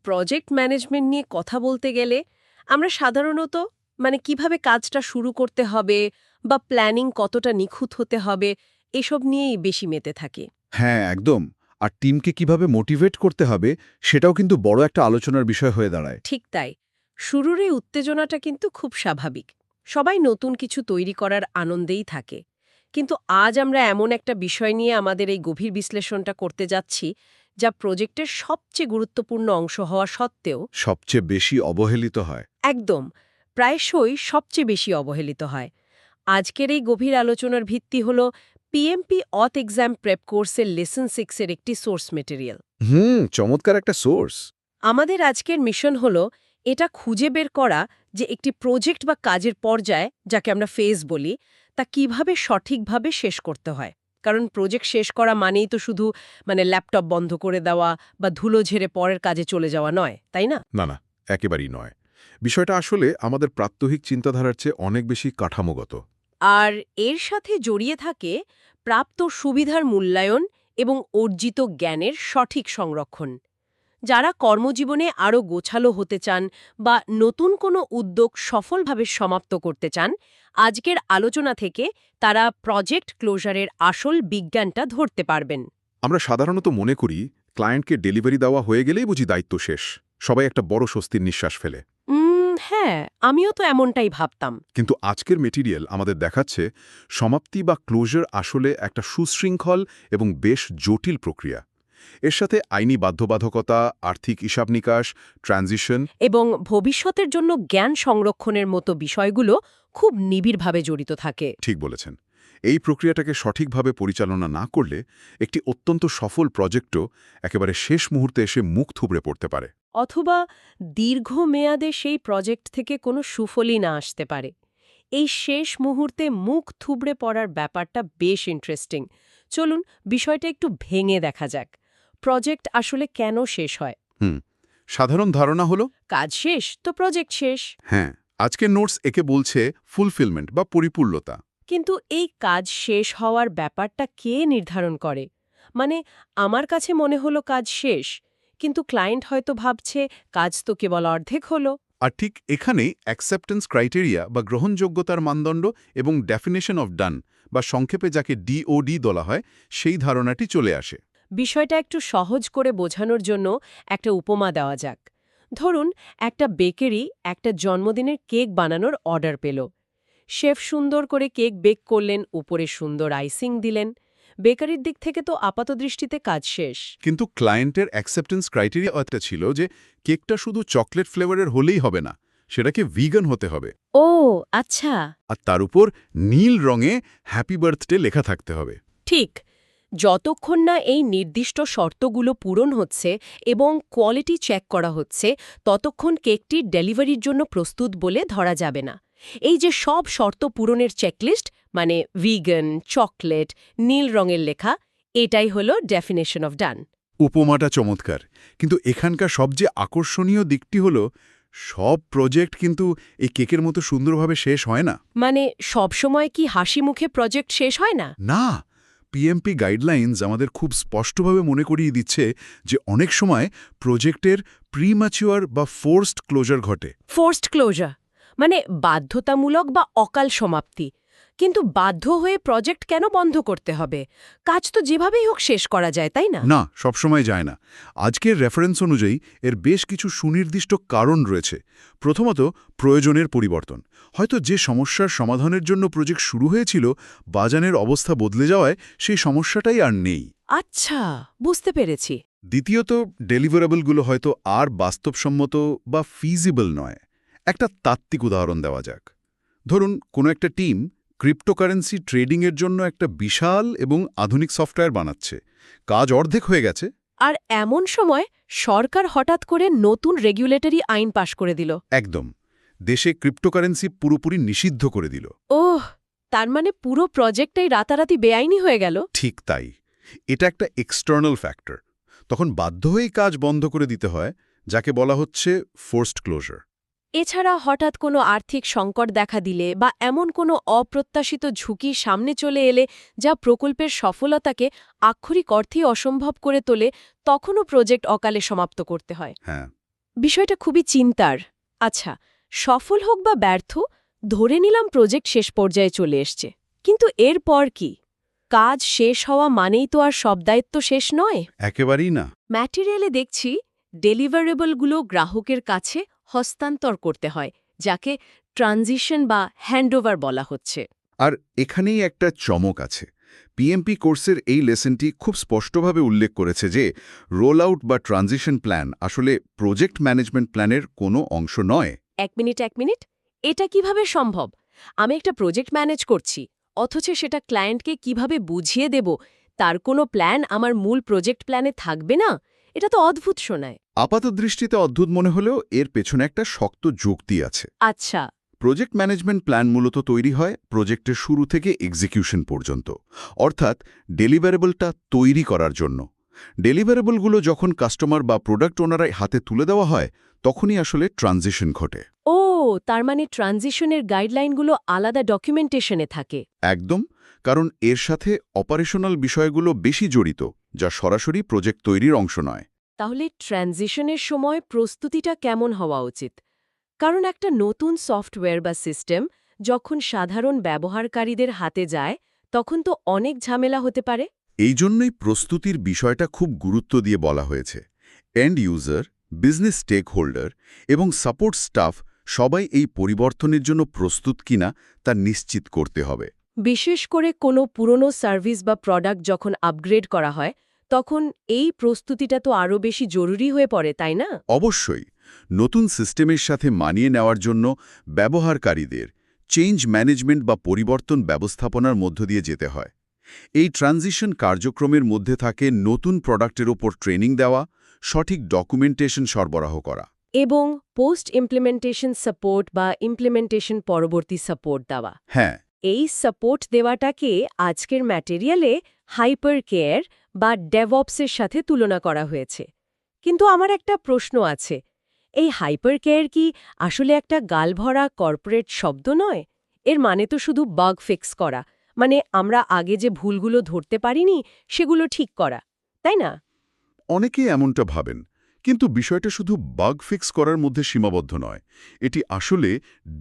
Project management নিয়ে কথা বলতে গেলে আমরা সাধারণত কিভাবে কাজটা শুরু করতে হবে বা প্ল্যানিং কতটা নিখুঁত হতে হবে এসব নিয়েই বেশি মেতে থাকি। হ্যাঁ, একদম। আর টিমকে কিভাবে মোটিভেট করতে হবে সেটাও কিন্তু বড় একটা আলোচনার বিষয় হয়ে দাঁড়ায়। ঠিক তাই, শুরুর এই উত্তেজনাটা কিন্তু খুব স্বাভাবিক। সবাই নতুন কিছু তৈরি করার আনন্দেই থাকে। কিন্তু আজ আমরা এমন একটা বিষয় নিয়ে আমাদের এই গভীর বিশ্লেষণটা করতে যাচ্ছি, যা প্রজেক্টের সবচেয়ে গুরুত্বপূর্ণ অংশ হওয়া সত্ত্বেও সবচেয়ে বেশি অবহেলিত হয়। একদম প্রায়শই সবচেয়ে বেশি অবহেলিত হয়। আজকের এই গভীর আলোচনার ভিত্তি হল পিএমপি অথ এক্সাম প্রেপ কোর্সের লেসন 6 এর একটি সোর্স মেটেরিয়াল। চমৎকার একটা সোর্স। আমাদের আজকের মিশন হল এটা খুঁজে বের করা যে একটি প্রজেক্ট বা কাজের পর্যায়, যাকে আমরা ফেজ বলি, তা কিভাবে সঠিকভাবে শেষ করতে হয়। কারণ প্রজেক্ট শেষ করা মানেই তো শুধু ল্যাপটপ বন্ধ করে দেওয়া বা ধুলো ঝেড়ে পরের কাজে চলে যাওয়া নয়, তাই না? না, না, একেবারেই নয়। বিষয়টা আসলে আমাদের প্রাত্যহিক চিন্তাধারার চেয়ে অনেক বেশি কাঠামোগত। আর এর সাথে জড়িয়ে থাকে প্রাপ্ত সুবিধার মূল্যায়ন এবং অর্জিত জ্ঞানের সঠিক সংরক্ষণ। যারা কর্মজীবনে আরও গোছালো হতে চান বা নতুন কোনো উদ্যোগ সফলভাবে সমাপ্ত করতে চান, আজকের আলোচনা থেকে তারা প্রজেক্ট ক্লোজারের আসল বিজ্ঞানটা ধরতে পারবেন। আমরা সাধারণত মনে করি ক্লায়েন্টকে ডেলিভারি দেওয়া হয়ে গেলেই বুঝি দায়িত্ব শেষ, সবাই একটা বড় স্বস্তির নিঃশ্বাস ফেলে। হ্যাঁ, আমিও তো এমনটাই ভাবতাম। কিন্তু আজকের মেটেরিয়াল আমাদের দেখাচ্ছে সমাপ্তি বা ক্লোজার আসলে একটা সুশৃঙ্খল এবং বেশ জটিল প্রক্রিয়া। এর সাথে আইনি বাধ্যবাধকতা, আর্থিক হিসাব নিকাশ, ট্রানজিশন এবং ভবিষ্যতের জন্য জ্ঞান সংরক্ষণের মতো বিষয়গুলো খুব নিবিড়ভাবে জড়িত থাকে। ঠিক বলেছেন। এই প্রক্রিয়াটাকে সঠিকভাবে পরিচালনা না করলে একটি অত্যন্ত সফল প্রজেক্টও একেবারে শেষ মুহূর্তে এসে মুখ থুবড়ে পড়তে পারে। অথবা দীর্ঘমেয়াদে সেই প্রজেক্ট থেকে কোনো সুফলই না আসতে পারে। এই শেষ মুহূর্তে মুখ থুবড়ে পড়ার ব্যাপারটা বেশ ইন্টারেস্টিং। চলুন বিষয়টা একটু ভেঙে দেখা যাক। প্রজেক্ট আসলে কেন শেষ হয়? সাধারণ ধারণা হলো কাজ শেষ তো প্রজেক্ট শেষ। হ্যাঁ, আজকের নোটস একে বলছে ফুলফিলমেন্ট বা পরিপূর্ণতা। কিন্তু এই কাজ শেষ হওয়ার ব্যাপারটা কে নির্ধারণ করে? আমার কাছে মনে হলো কাজ শেষ, কিন্তু ক্লায়েন্ট হয়তো ভাবছে কাজ তো কেবল অর্ধেক হলো। আর ঠিক এখানেই অ্যাকসেপ্টেন্স ক্রাইটেরিয়া বা গ্রহণযোগ্যতার মানদণ্ড এবং ডেফিনেশন অফ ডান বা সংক্ষেপে যাকে ডিওডি বলা হয় সেই ধারণাটি চলে আসে। বিষয়টা একটু সহজ করে বোঝানোর জন্য একটা উপমা দেওয়া যাক। ধরুন, একটা বেকারি একটা জন্মদিনের কেক বানানোর অর্ডার পেল। শেফ সুন্দর করে কেক বেক করলেন, উপরে সুন্দর আইসিং দিলেন। বেকারির দিক থেকে তো আপাতদৃষ্টিতে কাজ শেষ। কিন্তু ক্লায়েন্টের অ্যাকসেপ্টেন্স ক্রাইটেরিয়া একটা ছিল যে কেকটা শুধু চকলেট ফ্লেভারের হলেই হবে না, সেটাকে ভিগান হতে হবে। ও আচ্ছা। আর তার উপর নীল রঙে হ্যাপি বার্থডে লেখা থাকতে হবে। ঠিক, যতক্ষণ না এই নির্দিষ্ট শর্তগুলো পূরণ হচ্ছে এবং কোয়ালিটি চেক করা হচ্ছে, ততক্ষণ কেকটি ডেলিভারির জন্য প্রস্তুত বলে ধরা যাবে না। এই যে সব শর্ত পূরণের চেকলিস্ট, ভিগান, চকলেট, নীল রঙের লেখা, এটাই হলো ডেফিনেশন অফ ডান। উপমাটা চমৎকার, কিন্তু এখানকার সবচেয়ে আকর্ষণীয় দিকটি হলো সব প্রজেক্ট কিন্তু এই কেকের মতো সুন্দরভাবে শেষ হয় না। সবসময় কি হাসি মুখে প্রজেক্ট শেষ হয় না? না, পিএমপি গাইডলাইনস আমাদের খুব স্পষ্টভাবে মনে করিয়ে দিচ্ছে যে অনেক সময় প্রজেক্টের প্রিম্যাচিউর বা ফোর্সড ক্লোজার ঘটে। ফোর্সড ক্লোজার বাধ্যতামূলক বা অকাল সমাপ্তি। কিন্তু বাধ্য হয়ে প্রজেক্ট কেন বন্ধ করতে হবে? কাজ তো যেভাবেই হোক শেষ করা যায়, তাই না? না, সবসময় যায় না। আজকের রেফারেন্স অনুযায়ী এর বেশ কিছু সুনির্দিষ্ট কারণ রয়েছে। প্রথমত, প্রয়োজনের পরিবর্তন। হয়তো যে সমস্যার সমাধানের জন্য প্রজেক্ট শুরু হয়েছিল, বাজারের অবস্থা বদলে যাওয়ায় সেই সমস্যাটাই আর নেই। আচ্ছা, বুঝতে পেরেছি। দ্বিতীয়ত, ডেলিভারেবলগুলো হয়তো আর বাস্তবসম্মত বা ফিজিবল নয়। একটা তাত্ত্বিক উদাহরণ দেওয়া যাক। ধরুন, কোনো একটা টিম ক্রিপ্টোকারেন্সি ট্রেডিংয়ের জন্য একটা বিশাল এবং আধুনিক সফটওয়্যার বানাচ্ছে। কাজ অর্ধেক হয়ে গেছে। আর এমন সময় সরকার হঠাৎ করে নতুন রেগুলেটরি আইন পাশ করে দিল। একদম। দেশে ক্রিপ্টোকারেন্সি পুরোপুরি নিষিদ্ধ করে দিল। ওহ, তার পুরো প্রজেক্টটাই রাতারাতি বেআইনি হয়ে গেল। ঠিক তাই। এটা একটা এক্সটার্নাল ফ্যাক্টর। তখন বাধ্য হয়েই কাজ বন্ধ করে দিতে হয়, যাকে বলা হচ্ছে ফোর্সড ক্লোজার। এছাড়া হঠাৎ কোনো আর্থিক সংকট দেখা দিলে বা এমন কোনো অপ্রত্যাশিত ঝুঁকি সামনে চলে এলে যা প্রকল্পের সফলতাকে আক্ষরিক অর্থেই অসম্ভব করে তোলে, তখনও প্রজেক্ট অকালে সমাপ্ত করতে হয়। হ্যাঁ, বিষয়টা খুবই চিন্তার। আচ্ছা, সফল হোক বা ব্যর্থ, ধরে নিলাম প্রজেক্ট শেষ পর্যায়ে চলে এসছে, কিন্তু এরপর কি? কাজ শেষ হওয়া মানেই তো আর সব দায়িত্ব শেষ নয়। একেবারেই না। ম্যাটেরিয়ালে দেখছি ডেলিভারেবলগুলো গ্রাহকের কাছে হস্তান্তর করতে হয়, যাকে ট্রানজিশন বা হ্যান্ডওভার বলা হচ্ছে। আর এখানেই একটা চমক আছে। পিএমপি কোর্সের এই লেসনটি খুব স্পষ্টভাবে উল্লেখ করেছে যে রোল আউট বা ট্রানজিশন প্ল্যান আসলে প্রজেক্ট ম্যানেজমেন্ট প্ল্যানের কোনো অংশ নয়। এক মিনিট, এটা কিভাবে সম্ভব? আমি একটা প্রজেক্ট ম্যানেজ করছি, অথচ সেটা ক্লায়েন্টকে কিভাবে বুঝিয়ে দেব তার কোনো প্ল্যান আমার মূল প্রজেক্ট প্ল্যানে থাকবে না? এটা তো অদ্ভুত শোনায়। আপাতদৃষ্টিতে অদ্ভুত মনে হলেও এর পেছনে একটা শক্ত যুক্তি আছে। আচ্ছা। প্রজেক্ট ম্যানেজমেন্ট প্ল্যান মূলত তৈরি হয় প্রজেক্টের শুরু থেকে এক্সিকিউশন পর্যন্ত, অর্থাৎ ডেলিভারেবলটা তৈরি করার জন্য। ডেলিভারেবলগুলো যখন কাস্টমার বা প্রোডাক্ট ওনারাই হাতে তুলে দেওয়া হয়, তখনই আসলে ট্রানজিশন ঘটে। ও, তার মানে ট্রানজিশনের গাইডলাইনগুলো আলাদা ডকুমেন্টেশনে থাকে। একদম, কারণ এর সাথে অপারেশনাল বিষয়গুলো বেশি জড়িত, যা সরাসরি প্রজেক্ট তৈরির অংশ নয়। তাহলে ট্রানজিশনের সময় প্রস্তুতিটা কেমন হওয়া উচিত? কারণ একটা নতুন সফটওয়্যার বা সিস্টেম যখন সাধারণ ব্যবহারকারীদের হাতে যায়, তখন তো অনেক ঝামেলা হতে পারে। এই জন্যই প্রস্তুতির বিষয়টা খুব গুরুত্ব দিয়ে বলা হয়েছে। End user, business stakeholder এবং সাপোর্ট স্টাফ সবাই এই পরিবর্তনের জন্য প্রস্তুত কিনা তা নিশ্চিত করতে হবে। বিশেষ করে কোনো পুরনো সার্ভিস বা প্রোডাক্ট যখন আপগ্রেড করা হয়, তখন এই প্রস্তুতিটা তো আরও বেশি জরুরি হয়ে পড়ে, তাই না? অবশ্যই নতুন সিস্টেমের সাথে মানিয়ে নেওয়ার জন্য ব্যবহারকারীদের চেঞ্জ ম্যানেজমেন্ট বা পরিবর্তন ব্যবস্থাপনার মধ্য দিয়ে যেতে হয়। এই ট্রানজিশন কার্যক্রমের মধ্যে থাকে নতুন প্রোডাক্টের ওপর ট্রেনিং দেওয়া, সঠিক ডকুমেন্টেশন সরবরাহ করা এবং পোস্ট ইমপ্লিমেন্টেশন সাপোর্ট বা ইমপ্লিমেন্টেশন পরবর্তী সাপোর্ট দেওয়া। হ্যাঁ, এই সাপোর্ট দেওয়াটাকে আজকের ম্যাটেরিয়ালে হাইপার কেয়ার বা ডেভঅপসের সাথে তুলনা করা হয়েছে। কিন্তু আমার একটা প্রশ্ন আছে, এই হাইপার কেয়ার কি আসলে একটা গালভরা কর্পোরেট শব্দ নয়? এর মানে তো শুধু বাগ ফিক্স করা, মানে আমরা আগে যে ভুলগুলো ধরতে পারিনি সেগুলো ঠিক করা, তাই না? অনেকেই এমনটা ভাবেন, কিন্তু বিষয়টা শুধু বাগ ফিক্স করার মধ্যে সীমাবদ্ধ নয়। এটি আসলে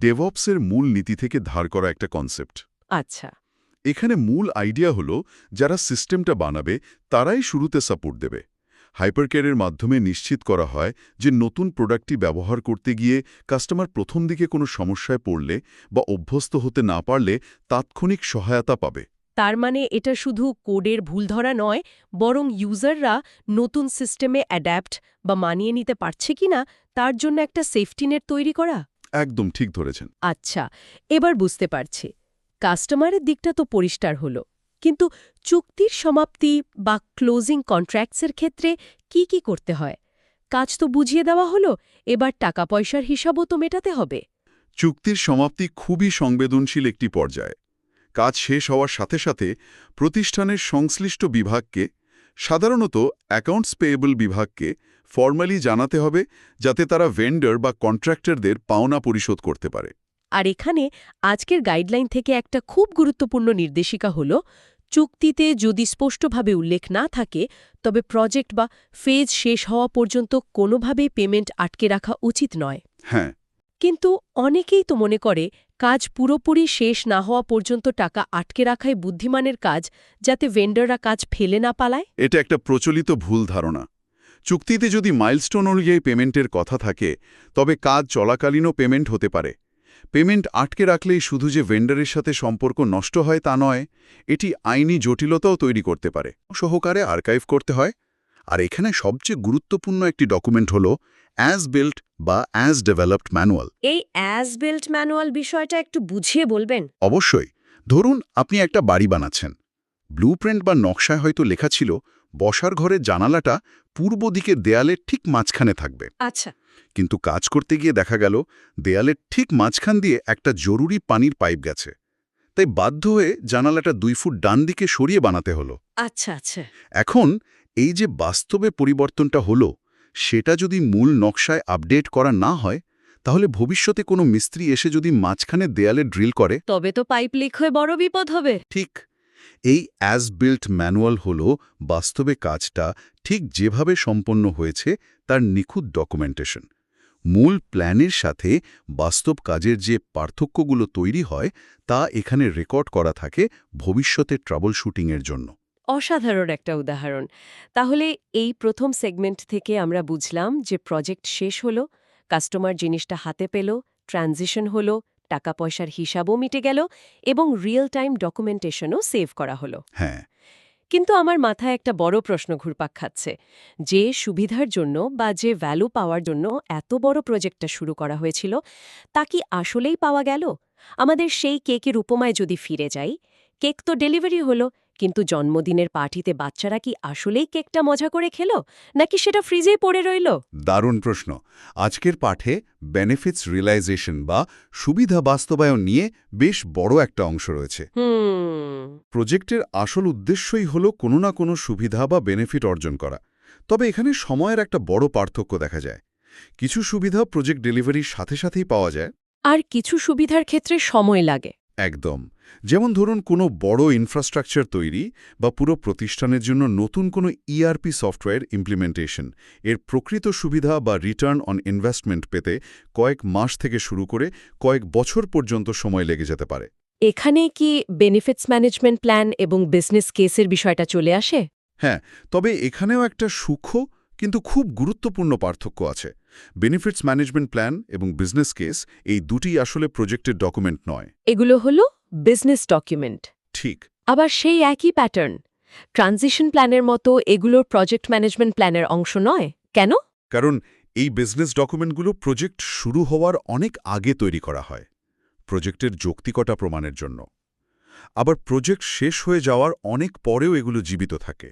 ডেভঅপসের মূল নীতি থেকে ধার করা একটা কনসেপ্ট। আচ্ছা। এখানে মূল আইডিয়া হলো যারা সিস্টেমটা বানাবে তারাই শুরুতে সাপোর্ট দেবে। হাইপারকেয়ারের মাধ্যমে নিশ্চিত করা হয় যে নতুন প্রোডাক্টটি ব্যবহার করতে গিয়ে কাস্টমার প্রথম দিকে কোনো সমস্যায় পড়লে বা অভ্যস্ত হতে না পারলে তাৎক্ষণিক সহায়তা পাবে। তার মানে এটা শুধু কোডের ভুল ধরা নয়, বরং ইউজাররা নতুন সিস্টেমে অ্যাডাপ্ট বা মানিয়ে নিতে পারছে কিনা তার জন্য একটা সেফটি নেট তৈরি করা। একদম ঠিক ধরেছেন। আচ্ছা, এবার বুঝতে পারছি। কাস্টমারের দিকটা তো পরিষ্কার হলো, কিন্তু চুক্তির সমাপ্তি বা ক্লোজিং কন্ট্রাক্টসের ক্ষেত্রে কি করতে হয়? কাজ তো বুঝিয়ে দেওয়া হলো, এবার টাকা পয়সার হিসাবও তো মেটাতে হবে। চুক্তির সমাপ্তি খুবই সংবেদনশীল একটি পর্যায়। কাজ শেষ হওয়ার সাথে সাথে প্রতিষ্ঠানের সংশ্লিষ্ট বিভাগকে, সাধারণত অ্যাকাউন্টস পেয়েবল বিভাগকে ফর্মালি জানাতে হবে, যাতে তারা ভেন্ডর বা কন্ট্রাক্টরদের পাওনা পরিশোধ করতে পারে। আর এখানে আজকের গাইডলাইন থেকে একটা খুব গুরুত্বপূর্ণ নির্দেশিকা হল, চুক্তিতে যদি স্পষ্টভাবে উল্লেখ না থাকে, তবে প্রজেক্ট বা ফেজ শেষ হওয়া পর্যন্ত কোনোভাবেই পেমেন্ট আটকে রাখা উচিত নয়। হ্যাঁ, কিন্তু অনেকেই তো মনে করে কাজ পুরোপুরি শেষ না হওয়া পর্যন্ত টাকা আটকে রাখাই বুদ্ধিমানের কাজ, যাতে ভেন্ডররা কাজ ফেলে না পালায়। এটা একটা প্রচলিত ভুল ধারণা। চুক্তিতে যদি মাইলস্টোন অনুযায়ী পেমেন্টের কথা থাকে, তবে কাজ চলাকালীনও পেমেন্ট হতে পারে। পেমেন্ট আটকে রাখলেই শুধু যে ভেন্ডারের সাথে সম্পর্ক নষ্ট হয় তা নয়, এটি আইনি জটিলতাও তৈরি করতে পারে। সহকারে আর্কাইভ করতে হয়। আর এখানে সবচেয়ে গুরুত্বপূর্ণ একটি ডকুমেন্ট হল অ্যাজ বিল্ট বা অ্যাজ ডেভেলপড ম্যানুয়াল। এই অ্যাজ বিল্ট ম্যানুয়াল বিষয়টা একটু বুঝিয়ে বলবেন? অবশ্যই। ধরুন আপনি একটা বাড়ি বানাচ্ছেন। ব্লুপ্রিন্ট বা নকশায় হয়তো লেখা ছিল বসার ঘরের জানালাটা পূর্ব দিকে দেয়ালের ঠিক মাঝখানে থাকবে। আচ্ছা। কিন্তু কাজ করতে গিয়ে দেখা গেল দেয়ালের ঠিক মাঝখান দিয়ে একটা জরুরি পানির পাইপ গেছে। তাই বাধ্য হয়ে জানালাটা 2 ফুট ডান দিকে সরিয়ে বানাতে হলো। আচ্ছা। এখন এই যে বাস্তবে পরিবর্তনটা হলো, সেটা যদি মূল নকশায় আপডেট করা না হয়, তাহলে ভবিষ্যতে কোনো মিস্ত্রি এসে যদি মাঝখানে দেয়ালে ড্রিল করে, তবে তো পাইপ লিক হয়ে বড় বিপদ হবে। ঠিক এই অ্যাজ বিল্ট ম্যানুয়াল হল বাস্তবে কাজটা ঠিক যেভাবে সম্পন্ন হয়েছে তার নিখুঁত ডকুমেন্টেশন। মূল প্ল্যানের সাথে বাস্তব কাজের যে পার্থক্যগুলো তৈরি হয় তা এখানে রেকর্ড করা থাকে ভবিষ্যতে ট্রাবল শুটিংয়ের জন্য। অসাধারণ একটা উদাহরণ। তাহলে এই প্রথম সেগমেন্ট থেকে আমরা বুঝলাম যে প্রজেক্ট শেষ হলো, কাস্টমার জিনিসটা হাতে পেল, ট্রানজিশন হলো, টাকা পয়সার হিসাবও মিটে গেল এবং রিয়েল টাইম ডকুমেন্টেশনও সেভ করা হলো। হ্যাঁ, কিন্তু আমার মাথায় একটা বড় প্রশ্ন ঘুরপাক খাচ্ছে। যে সুবিধার জন্য বা যে ভ্যালু পাওয়ার জন্য এত বড় প্রজেক্টটা শুরু করা হয়েছিল, তা কি আসলেই পাওয়া গেল? আমাদের সেই কেকের উপমায় যদি ফিরে যাই, কেক তো ডেলিভারি হলো, কিন্তু জন্মদিনের পার্টিতে বাচ্চারা কি আসলেই কেকটা মজা করে খেলো, নাকি সেটা ফ্রিজেই পড়ে রইল? দারুণ প্রশ্ন। আজকের পাঠে বেনিফিটস রিয়েলাইজেশন বা সুবিধা বাস্তবায়ন নিয়ে বেশ বড় একটা অংশ রয়েছে। প্রজেক্টের আসল উদ্দেশ্যই হল কোনো না কোনো সুবিধা বা বেনিফিট অর্জন করা। তবে এখানে সময়ের একটা বড় পার্থক্য দেখা যায়। কিছু সুবিধা প্রজেক্ট ডেলিভারির সাথে সাথেই পাওয়া যায়। আর কিছু সুবিধার ক্ষেত্রে সময় লাগে। একদম। যেমন ধরুন কোনো বড় ইনফ্রাস্ট্রাকচার তৈরি বা পুরো প্রতিষ্ঠানের জন্য নতুন কোনো ইআরপি সফটওয়্যার ইমপ্লিমেন্টেশন, এর প্রকৃত সুবিধা বা রিটার্ন অন ইনভেস্টমেন্ট পেতে কয়েক মাস থেকে শুরু করে কয়েক বছর পর্যন্ত সময় লেগে যেতে পারে। এখানে কি বেনিফিটস ম্যানেজমেন্ট প্ল্যান এবং বিজনেস কেসের বিষয়টা চলে আসে? হ্যাঁ, তবে এখানেও একটা সূক্ষ্ম কিন্তু খুব গুরুত্বপূর্ণ পার্থক্য আছে। বেনিফিটস ম্যানেজমেন্ট প্ল্যান এবং বিজনেস কেস এই দুটি আসলে প্রজেক্টের ডকুমেন্ট নয়। এগুলো হলো বিজনেস ডকুমেন্ট। ঠিক। আবার সেই একই প্যাটার্ন, ট্রানজিশন প্ল্যানের মতো এগুলোর প্রজেক্ট ম্যানেজমেন্ট প্ল্যানের অংশ নয় কেন? কারণ এই বিজনেস ডকুমেন্টগুলো প্রজেক্ট শুরু হওয়ার অনেক আগে তৈরি করা হয়, প্রজেক্টের যৌক্তিকতা প্রমাণের জন্য। আবার প্রজেক্ট শেষ হয়ে যাওয়ার অনেক পরেও এগুলো জীবিত থাকে।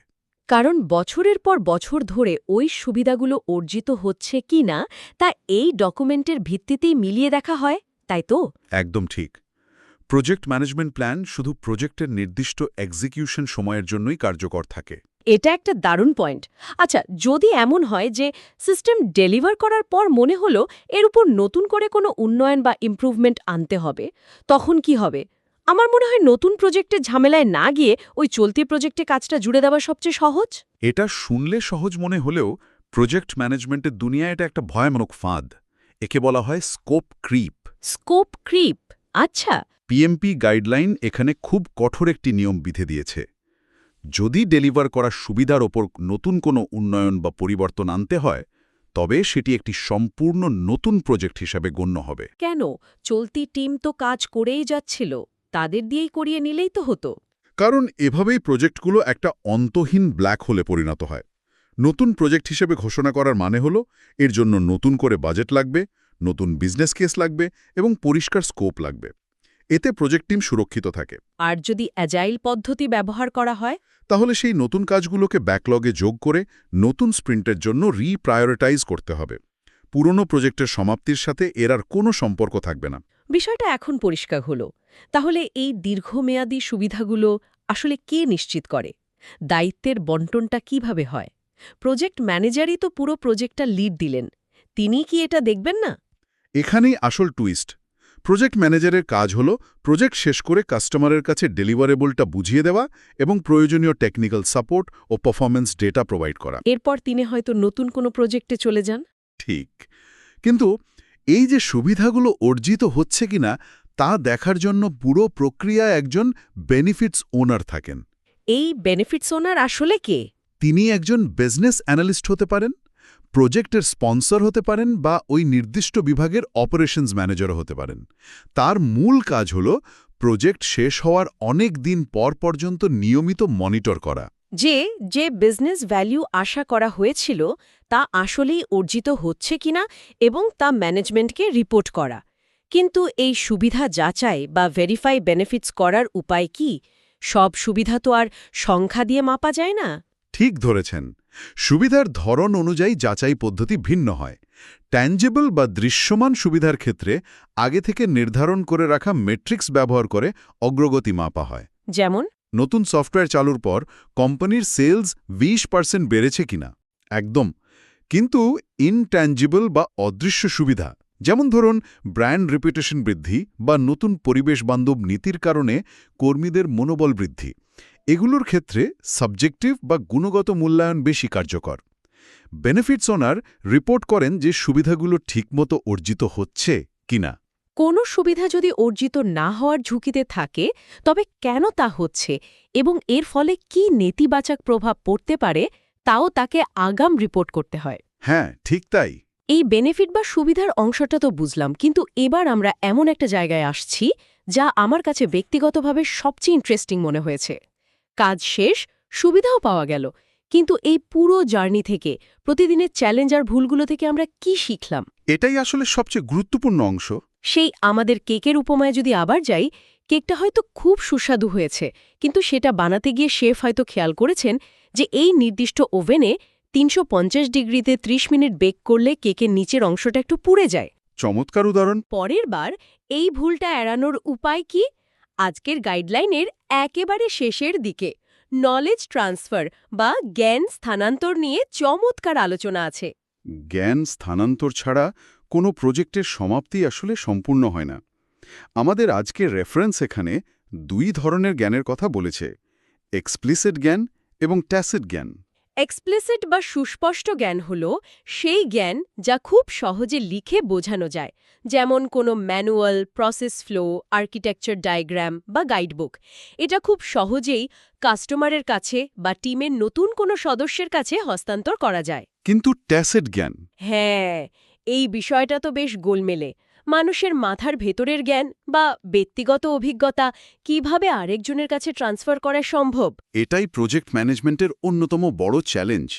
কারণ বছরের পর বছর ধরে ওই সুবিধাগুলো অর্জিত হচ্ছে কি না তা এই ডকুমেন্টের ভিত্তিতেই মিলিয়ে দেখা হয়, তাই তো? একদম ঠিক। প্রজেক্ট ম্যানেজমেন্ট প্ল্যান শুধু প্রজেক্টের নির্দিষ্ট এক্সিকিউশন সময়ের জন্যই কার্যকর থাকে। এটা একটা দারুণ পয়েন্ট। আচ্ছা, যদি এমন হয় যে সিস্টেম ডেলিভার করার পর মনে হলো এর উপর নতুন করে কোনো উন্নয়ন বা ইমপ্রুভমেন্ট আনতে হবে, তখন কি হবে? আমার মনে হয় নতুন প্রজেক্টের ঝামেলায় না গিয়ে ওই চলতি প্রজেক্টে কাজটা জুড়ে দেওয়া সবচেয়ে সহজ। এটা শুনলে সহজ মনে হলেও প্রজেক্ট ম্যানেজমেন্টের দুনিয়ায় এটা একটা ভয়ানক ফাঁদ। একে বলা হয় স্কোপ ক্রিপ। Scope creep? আচ্ছা। পিএমপি গাইডলাইন এখানে খুব কঠোর একটি নিয়ম বিধে দিয়েছে। যদি ডেলিভার করার সুবিধার ওপর নতুন কোনো উন্নয়ন বা পরিবর্তন আনতে হয়, তবে সেটি একটি সম্পূর্ণ নতুন প্রজেক্ট হিসাবে গণ্য হবে। কেন? চলতি টিম তো কাজ করেই যাচ্ছিল, তাদের দিয়েই করিয়ে নিলেই তো হতো। কারণ এভাবেই প্রজেক্টগুলো একটা অন্তহীন ব্ল্যাক হোলে পরিণত হয়। নতুন প্রজেক্ট হিসেবে ঘোষণা করার মানে হলো এর জন্য নতুন করে বাজেট লাগবে, নতুন বিজনেস কেস লাগবে এবং পরিষ্কার স্কোপ লাগবে। এতে প্রজেক্ট টিম সুরক্ষিত থাকে। আর যদি অ্যাজাইল পদ্ধতি ব্যবহার করা হয়, তাহলে সেই নতুন কাজগুলোকে ব্যাকলগে যোগ করে নতুন স্প্রিন্টের জন্য রিপ্রায়োরিটাইজ করতে হবে। পুরনো প্রজেক্টের সমাপ্তির সাথে এর আর কোনো সম্পর্ক থাকবে না। বিষয়টা এখন পরিষ্কার হলো। তাহলে এই দীর্ঘমেয়াদী সুবিধাগুলো আসলে কে নিশ্চিত করে? দায়িত্বের বণ্টনটা কিভাবে হয়? প্রজেক্ট ম্যানেজারই তো পুরো প্রজেক্টটা লিড দিলেন, তিনি কি এটা দেখবেন না? এখানেই আসল টুইস্ট। প্রজেক্ট ম্যানেজারের কাজ হল প্রজেক্ট শেষ করে কাস্টমারের কাছে ডেলিভারেবলটা বুঝিয়ে দেওয়া এবং প্রয়োজনীয় টেকনিক্যাল সাপোর্ট ও পারফরম্যান্স ডেটা প্রোভাইড করা। এরপর তিনি হয়তো নতুন কোনো প্রজেক্টে চলে যান। ঠিক। কিন্তু এই যে সুবিধাগুলো অর্জিত হচ্ছে কিনা তা দেখার জন্য পুরো প্রক্রিয়ায় একজন বেনিফিটস ওনার থাকেন। এই বেনিফিটস ওনার আসলে কে? তিনি একজন বিজনেস অ্যানালিস্ট হতে পারেন, প্রজেক্টের স্পন্সর হতে পারেন বা ওই নির্দিষ্ট বিভাগের অপারেশনস ম্যানেজারও হতে পারেন। তার মূল কাজ হল প্রজেক্ট শেষ হওয়ার অনেক দিন পর পর্যন্ত নিয়মিত মনিটর করা, যে বিজনেস ভ্যালু আশা করা হয়েছিল তা আসলেই অর্জিত হচ্ছে কিনা এবং তা ম্যানেজমেন্টকে রিপোর্ট করা। কিন্তু এই সুবিধা যাচাই বা ভেরিফাই বেনিফিটস করার উপায় কি? সব সুবিধা তো আর সংখ্যা দিয়ে মাপা যায় না। ঠিক ধরেছেন। সুবিধার ধরন অনুযায়ী যাচাই পদ্ধতি ভিন্ন হয়। ট্যাঞ্জেবল বা দৃশ্যমান সুবিধার ক্ষেত্রে আগে থেকে নির্ধারণ করে রাখা মেট্রিক্স ব্যবহার করে অগ্রগতি মাপা হয়। যেমন নতুন সফটওয়্যার চালুর পর কোম্পানির সেলস 20% বেড়েছে কিনা। একদম। কিন্তু ইনট্যাঞ্জিবল বা অদৃশ্য সুবিধা, যেমন ধরুন ব্র্যান্ড রেপুটেশন বৃদ্ধি বা নতুন পরিবেশ বান্ধব নীতির কারণে কর্মীদের মনোবল বৃদ্ধি। এগুলোর ক্ষেত্রে সাবজেক্টিভ বা গুণগত মূল্যায়ন বেশি কার্যকর। বেনিফিটস ওনার রিপোর্ট করেন যে সুবিধাগুলো ঠিকমতো অর্জিত হচ্ছে কিনা। কোনো সুবিধা যদি অর্জিত না হওয়ার ঝুঁকিতে থাকে তবে কেন তা হচ্ছে এবং এর ফলে কি নেতিবাচক প্রভাব পড়তে পারে তাও তাকে আগাম রিপোর্ট করতে হয়। হ্যাঁ, ঠিক তাই। এই বেনিফিট বা সুবিধার অংশটা তো বুঝলাম, কিন্তু এবার আমরা এমন একটা জায়গায় আসছি যা আমার কাছে ব্যক্তিগতভাবে সবচেয়ে ইন্টারেস্টিং মনে হয়েছে। কাজ শেষ, সুবিধাও পাওয়া গেল, কিন্তু এই পুরো জার্নি থেকে, প্রতিদিনের চ্যালেঞ্জ আর ভুলগুলো থেকে আমরা কি শিখলাম? এটাই আসলে সবচেয়ে গুরুত্বপূর্ণ অংশ। সেই আমাদের কেকের উপমায় যদি আবার যাই, কেকটা হয়তো খুব সুস্বাদু হয়েছে, কিন্তু সেটা বানাতে গিয়ে শেফ হয়তো খেয়াল করেছেন যে এই নির্দিষ্ট ওভেনে ৩৫০ ডিগ্রিতে ৩০ মিনিট বেক করলে কেকের নিচের অংশটা একটু পুড়ে যায়। চমৎকার উদাহরণ। পরের বার এই ভুলটা এড়ানোর উপায় কি? আজকের গাইডলাইনের একেবারে শেষের দিকে নলেজ ট্রান্সফার বা জ্ঞান স্থানান্তর নিয়ে চমৎকার আলোচনা আছে। জ্ঞান স্থানান্তর ছাড়া কোনো প্রজেক্টের সমাপ্তি আসলে সম্পূর্ণ হয় না। আমাদের আজকের রেফারেন্স এখানে 2 ধরনের জ্ঞানের কথা বলেছে, এক্সপ্লিসিট জ্ঞান এবং ট্যাসিট জ্ঞান। এক্সপ্লিসিট বা সুস্পষ্ট জ্ঞান হল সেই জ্ঞান যা খুব সহজে লিখে বোঝানো যায়, যেমন কোনো manual, process flow, architecture diagram বা গাইডবুক। এটা খুব সহজেই কাস্টমারের কাছে বা টিমের নতুন কোনো সদস্যের কাছে হস্তান্তর করা যায়। কিন্তু ট্যাসিট জ্ঞান, হ্যাঁ, এই বিষয়টা তো বেশ গোলমেলে। মানুষের মাথার ভেতরের জ্ঞান বা ব্যক্তিগত অভিজ্ঞতা কিভাবে আরেকজনের কাছে ট্রান্সফার করা সম্ভব? এটাই প্রজেক্ট ম্যানেজমেন্টের অন্যতম বড় চ্যালেঞ্জ।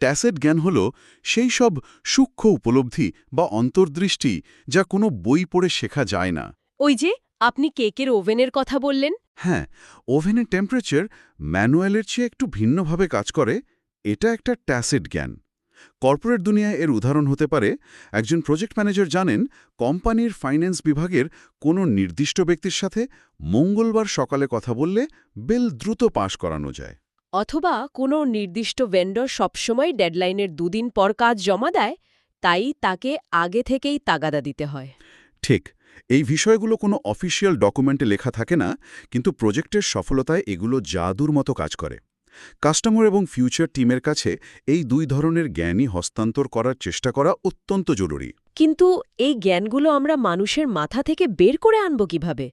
ট্যাসিট জ্ঞান হল সেই সব সূক্ষ্ম উপলব্ধি বা অন্তর্দৃষ্টি যা কোনো বই পড়ে শেখা যায় না। ওই যে আপনি কেকের ওভেনের কথা বললেন। হ্যাঁ, ওভেনের টেম্পারেচার ম্যানুয়ালের চেয়ে একটু ভিন্নভাবে কাজ করে, এটা একটা ট্যাসিট জ্ঞান। কর্পোরেট দুনিয়ায় এর উদাহরণ হতে পারে, একজন প্রজেক্ট ম্যানেজার জানেন কোম্পানির ফাইন্যান্স বিভাগের কোনো নির্দিষ্ট ব্যক্তির সাথে মঙ্গলবার সকালে কথা বললে বিল দ্রুত পাস করানো যায়। অথবা কোনো নির্দিষ্ট ভেন্ডর সবসময় ডেডলাইনের 2 দিন পর কাজ জমা দেয়, তাই তাকে আগে থেকেই তাগাদা দিতে হয়। ঠিক, এই বিষয়গুলো কোনো অফিসিয়াল ডকুমেন্টে লেখা থাকে না, কিন্তু প্রজেক্টের সফলতায় এগুলো জাদুর মতো কাজ করে। কাস্টমার এবং ফিউচার টিমের কাছে এই 2 ধরনের জ্ঞানই হস্তান্তর করার চেষ্টা করা অত্যন্ত জরুরি। কিন্তু এই জ্ঞানগুলো আমরা মানুষের মাথা থেকে বের করে আনব কিভাবে?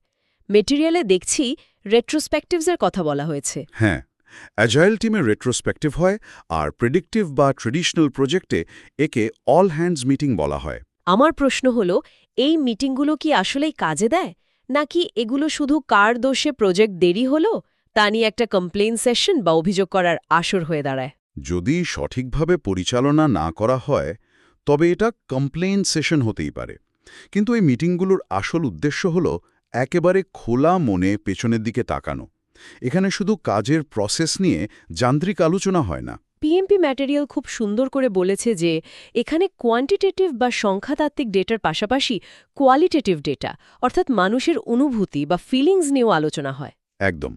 মেটেরিয়ালে দেখছি রেট্রোস্পেক্টিভসের কথা বলা হয়েছে। হ্যাঁ, অ্যাজাইল টিমে রেট্রোস্পেক্টিভ হয়, আর প্রেডিক্টিভ বা ট্রেডিশনাল প্রজেক্টে একে অল হ্যান্ডস মিটিং বলা হয়। আমার প্রশ্ন হলো, এই মিটিংগুলো কি আসলেই কাজে দেয়, নাকি এগুলো শুধু কার দোষে প্রজেক্ট দেরি হলো তা নিয়ে একটা কমপ্লেইন সেশন বা অভিযোগ করার আসর হয়ে দাঁড়ায়? যদি সঠিকভাবে পরিচালনা না করা হয় তবে এটা কমপ্লেইন সেশন হতেই পারে, কিন্তু এই মিটিংগুলোর আসল উদ্দেশ্য হল একেবারে খোলা মনে পেছনের দিকে তাকানো। এখানে শুধু কাজের প্রসেস নিয়ে যান্ত্রিক আলোচনা হয় না। পিএমপি ম্যাটেরিয়াল খুব সুন্দর করে বলেছে যে এখানে কোয়ান্টিটেটিভ বা সংখ্যাতাত্ত্বিক ডেটার পাশাপাশি কোয়ালিটেটিভ ডেটা, অর্থাৎ মানুষের অনুভূতি বা ফিলিংস নিয়েও আলোচনা হয়। একদম।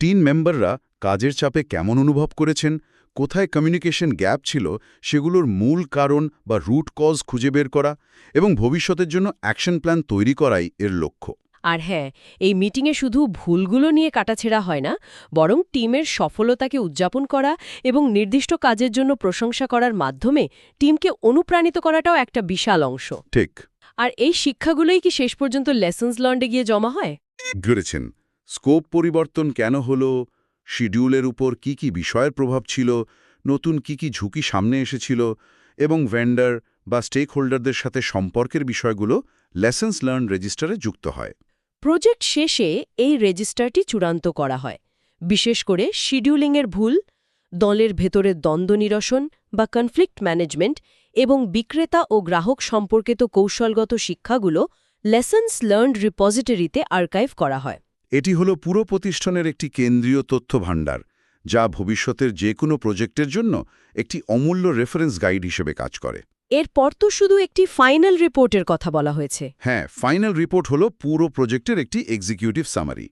টিম মেম্বাররা কাজের চাপে কেমন অনুভব করেছেন, কোথায় কমিউনিকেশন গ্যাপ ছিল, সেগুলোর মূল কারণ বা রুট কজ খুঁজে বের করা এবং ভবিষ্যতের জন্য অ্যাকশন প্ল্যান তৈরি করাই এর লক্ষ্য। আর হ্যাঁ, এই মিটিংয়ে শুধু ভুলগুলো নিয়ে কাটাছেড়া হয় না, বরং টিমের সফলতাকে উদযাপন করা এবং নির্দিষ্ট কাজের জন্য প্রশংসা করার মাধ্যমে টিমকে অনুপ্রাণিত করাটাও একটা বিশাল অংশ। ঠিক। আর এই শিক্ষাগুলোই কি শেষ পর্যন্ত লেসন্স লার্নডে গিয়ে জমা হয়? ধরেছেন, স্কোপ পরিবর্তন কেন হলো, শিডিউলের উপর কি কি বিষয়ের প্রভাব ছিল, নতুন কি কি ঝুঁকি সামনে এসেছিল এবং ভেন্ডার বা স্টেক হোল্ডারদের সাথে সম্পর্কের বিষয়গুলো লেসন্স লার্ন রেজিস্টারে যুক্ত হয়। প্রজেক্ট শেষে এই রেজিস্টারটি চূড়ান্ত করা হয়। বিশেষ করে শিডিউলিংয়ের ভুল, দলের ভেতরের দ্বন্দ্ব নিরসন বা কনফ্লিক্ট ম্যানেজমেন্ট এবং বিক্রেতা ও গ্রাহক সম্পর্কিত কৌশলগত শিক্ষাগুলো লেসন্স লার্নড রিপোজিটরিতে আর্কাইভ করা হয়। এটি হলো পুরো প্রতিষ্ঠানের একটি কেন্দ্রীয় তথ্য ভাণ্ডার, যা ভবিষ্যতের যে কোনো প্রজেক্টের জন্য একটি অমূল্য রেফারেন্স গাইড হিসেবে কাজ করে। এরপর তো শুধু একটি ফাইনাল রিপোর্টের কথা বলা হয়েছে। হ্যাঁ, ফাইনাল রিপোর্ট হলো পুরো প্রজেক্টের একটি এক্সিকিউটিভ সামারি।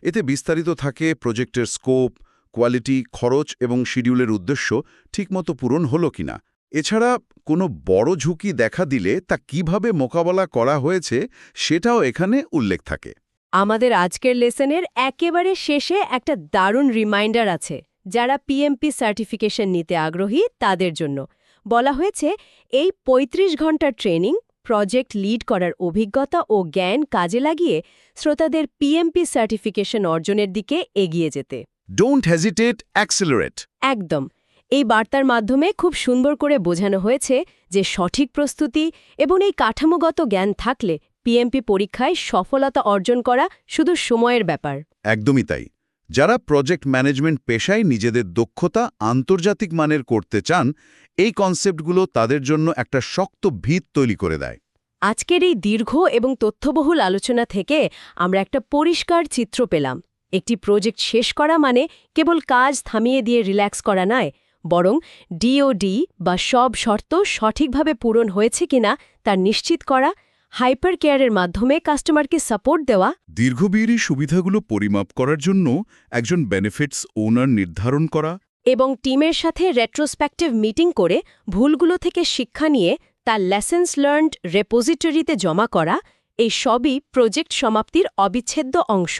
এতে বিস্তারিত থাকে প্রজেক্টের স্কোপ, কোয়ালিটি, খরচ এবং শিডিউলের উদ্দেশ্য ঠিকমতো পূরণ হলো কিনা। এছাড়া কোনো বড় ঝুঁকি দেখা দিলে তা কিভাবে মোকাবেলা করা হয়েছে সেটাও এখানে উল্লেখ থাকে। আমাদের আজকের লেসনের একেবারে শেষে একটা দারুণ রিমাইন্ডার আছে যারা পিএমপি সার্টিফিকেশন নিতে আগ্রহী তাদের জন্য। বলা হয়েছে এই ৩৫ ঘন্টার ট্রেনিং, প্রজেক্ট লিড করার অভিজ্ঞতা ও জ্ঞান কাজে লাগিয়ে শ্রোতাদের পিএমপি সার্টিফিকেশন অর্জনের দিকে এগিয়ে যেতে। Don't hesitate, accelerate. একদম। এই বার্তার মাধ্যমে খুব সুন্দর করে বোঝানো হয়েছে যে সঠিক প্রস্তুতি এবং এই কাঠামোগত জ্ঞান থাকলে পিএমপি পরীক্ষায় সফলতা অর্জন করা শুধু সময়ের ব্যাপার। একদমই তাই। যারা প্রজেক্ট ম্যানেজমেন্ট পেশায় নিজেদের দক্ষতা আন্তর্জাতিক মানের করতে চান, এই কনসেপ্টগুলো তাদের জন্য একটা শক্ত ভিত তৈরি করে দেয়। আজকের এই দীর্ঘ এবং তথ্যবহুল আলোচনা থেকে আমরা একটা পরিষ্কার চিত্র পেলাম। একটি প্রজেক্ট শেষ করা মানে কেবল কাজ থামিয়ে দিয়ে রিল্যাক্স করা নয়, বরং ডিওডি বা সব শর্ত সঠিকভাবে পূরণ হয়েছে কিনা তা নিশ্চিত করা, হাইপার কেয়ারের মাধ্যমে কাস্টমারকে সাপোর্ট দেওয়া, দীর্ঘমেয়াদী সুবিধাগুলো পরিমাপ করার জন্য একজন বেনিফিটস ওনার নির্ধারণ করা এবং টিমের সাথে রেট্রোস্পেক্টিভ মিটিং করে ভুলগুলো থেকে শিক্ষা নিয়ে তার লেসেন্স লার্নড রেপোজিটরিতে জমা করা, এই সবই প্রজেক্ট সমাপ্তির অবিচ্ছেদ্য অংশ।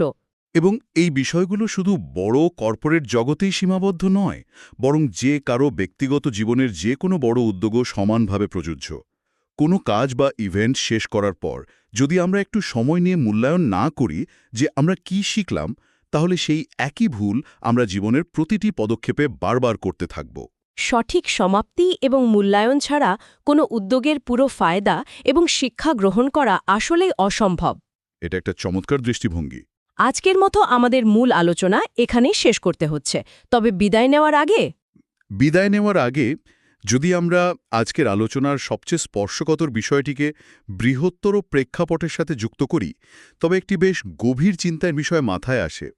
এবং এই বিষয়গুলো শুধু বড় কর্পোরেট জগতেই সীমাবদ্ধ নয়, বরং যে কারো ব্যক্তিগত জীবনের যে কোনো বড় উদ্যোগও সমানভাবে প্রযোজ্য। কোনো কাজ বা ইভেন্ট শেষ করার পর যদি আমরা একটু সময় নিয়ে মূল্যায়ন না করি যে আমরা কি শিখলাম, তাহলে সেই একই ভুল আমরা জীবনের প্রতিটি পদক্ষেপে বারবার করতে থাকব। সঠিক সমাপ্তি এবং মূল্যায়ন ছাড়া কোনো উদ্যোগের পুরো ফায়দা এবং শিক্ষা গ্রহণ করা আসলেই অসম্ভব। এটা একটা চমৎকার দৃষ্টিভঙ্গি। আজকের মতো আমাদের মূল আলোচনা এখানেই শেষ করতে হচ্ছে, তবে বিদায় নেওয়ার আগে যদি আমরা আজকের আলোচনার সবচেয়ে স্পর্শকাতর বিষয়টিকে বৃহত্তর প্রেক্ষাপটের সাথে যুক্ত করি, তবে একটি বেশ গভীর চিন্তার বিষয় মাথায় আসে।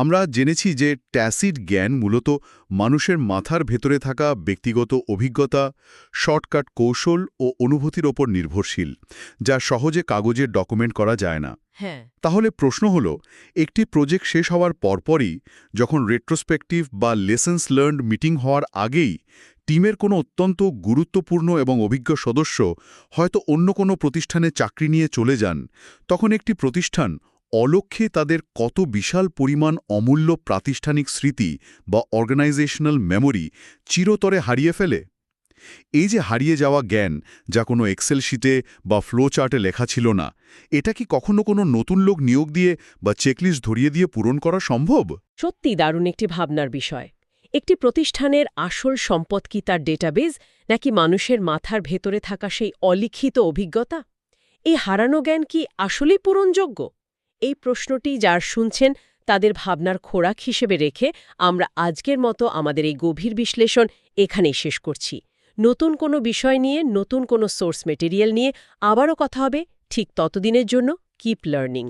আমরা জেনেছি যে ট্যাসিট জ্ঞান মূলত মানুষের মাথার ভেতরে থাকা ব্যক্তিগত অভিজ্ঞতা, শর্টকাট কৌশল ও অনুভূতির ওপর নির্ভরশীল, যা সহজে কাগজে ডকুমেন্ট করা যায় না। তাহলে প্রশ্ন হল, একটি প্রজেক্ট শেষ হওয়ার পরপরই, যখন রেট্রোস্পেক্টিভ বা লেসেন্স লার্নড মিটিং হওয়ার আগেই টিমের কোনো অত্যন্ত গুরুত্বপূর্ণ এবং অভিজ্ঞ সদস্য হয়তো অন্য কোনো প্রতিষ্ঠানে চাকরি নিয়ে চলে যান, তখন একটি প্রতিষ্ঠান অলক্ষ্যে তাদের কত বিশাল পরিমাণ অমূল্য প্রাতিষ্ঠানিক স্মৃতি বা অর্গানাইজেশনাল মেমোরি চিরতরে হারিয়ে ফেলে। এই যে হারিয়ে যাওয়া জ্ঞান, যা কোনো এক্সেল শিটে বা ফ্লো চার্টে লেখা ছিল না, এটা কি কখনো কোনো নতুন লোক নিয়োগ দিয়ে বা চেকলিস্ট ধরিয়ে দিয়ে পূরণ করা সম্ভব? সত্যি দারুণ একটি ভাবনার বিষয়। একটি প্রতিষ্ঠানের আসল সম্পদ কি তার ডেটাবেজ, নাকি মানুষের মাথার ভেতরে থাকা সেই অলিখিত অভিজ্ঞতা? এই হারানো জ্ঞান কি আসলেই পূরণযোগ্য? এই প্রশ্নটি যার শুনছেন তাদের ভাবনার খোরাক হিসেবে রেখে আমরা আজকের মতো আমাদের এই গভীর বিশ্লেষণ এখানেই শেষ করছি। নতুন কোনো বিষয় নিয়ে, নতুন কোনো সোর্স মেটেরিয়াল নিয়ে আবারও কথা হবে। ঠিক ততদিনের জন্য কিপ লার্নিং।